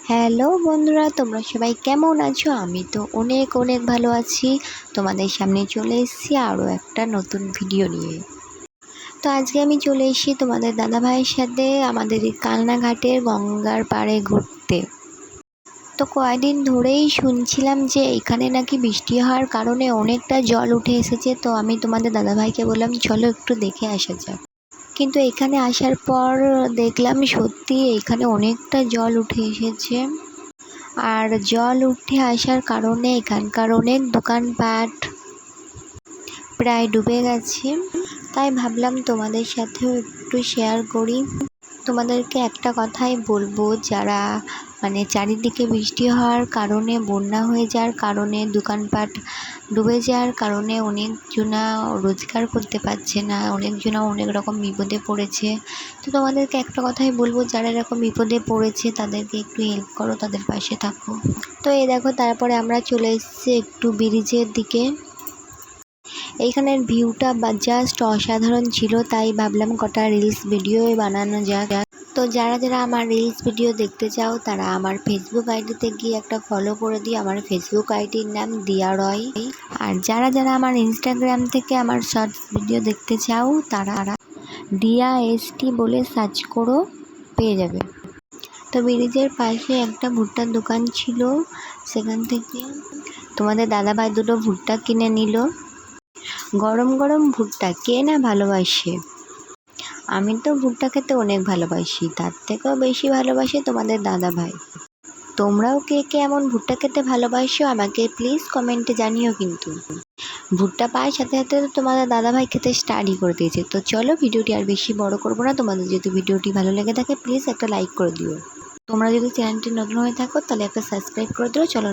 Hello বন্ধুরা, তোমরা সবাই কেমন আছো? আমি তো অনেক অনেক ভালো আছি। তোমাদের সামনে চলে এসেছি আরও একটা নতুন ভিডিও নিয়ে। তো আজকে আমি চলে এসেছি তোমাদের দাদাভাইয়ের সাথে আমাদের এই কালনাঘাটের গঙ্গার পাড়ে ঘুরতে। তো কয়েকদিন ধরেই শুনছিলাম যে এখানে নাকি বৃষ্টি হওয়ার কারণে অনেকটা জল উঠে এসেছে। তো আমি তোমাদের দাদাভাইকে বললাম চলো একটু দেখে আসা যাক। কিন্তু এখানে আসার পর দেখলাম সত্যি এখানে অনেকটা জল উঠে এসেছে। আর জল উঠে আসার কারণে এখানকার অনেক দোকানপাট প্রায় ডুবে গেছে। তাই ভাবলাম তোমাদের সাথেও একটু শেয়ার করি। তোমাদেরকে একটা কথাই বলবো, যারা চারিদিকে বৃষ্টি হওয়ার কারণে বন্যা হয়ে যাওয়ার কারণে দোকানপাট ডুবে যাওয়ার কারণে অনেকজনা রোজগার করতে পারছে না, অনেকজনা অনেক রকম বিপদে পড়েছে। তো তোমাদেরকে একটা কথাই বলবো, যারা এরকম বিপদে পড়েছে তাদেরকে একটু হেল্প করো, তাদের পাশে থাকো। তো এই দেখো, তারপরে আমরা চলে এসেছি একটু ব্রিজের দিকে। এইখানের ভিউটা জাস্ট অসাধারণ ছিল, তাই ভাবলাম কটা রিলস ভিডিও বানানো যাক। তো যারা যারা আমার রিলস ভিডিও দেখতে চাও তারা আমার ফেসবুক আইডিতে গিয়ে একটা ফলো করে দিই। আমার ফেসবুক আইডির নাম দিয়া রয়। আর যারা যারা আমার ইনস্টাগ্রাম থেকে আমার শর্টস ভিডিও দেখতে চাও তারা দিয়া এসটি বলে সার্চ করো, পেয়ে যাবে। তো ব্রিজের পাশে একটা ভুট্টার দোকান ছিল, সেখান থেকে তোমাদের দাদাভাই দুটো ভুট্টা কিনে নিল। গরম গরম ভুট্টা কে না ভালোবাসে? আমি তো ভুট্টা খেতে অনেক ভালোবাসি, তার থেকেও বেশি ভালোবাসে তোমাদের দাদাভাই। তোমরাও কে কে এমন ভুট্টা খেতে ভালোবাসো আমাকে প্লিজ কমেন্টে জানিও। কিন্তু ভুট্টা পাওয়ার সাথে সাথে তো তোমাদের দাদাভাই খেতে স্টার্টই করে দিয়েছে। তো চলো ভিডিওটি আর বেশি বড় করবো না। তোমাদের যদি ভিডিওটি ভালো লেগে থাকে প্লিজ একটা লাইক করে দিও। তোমরা যদি চ্যানেলটি নতুন হয়ে থাকো তাহলে একটা সাবস্ক্রাইব করে দিও। চলো।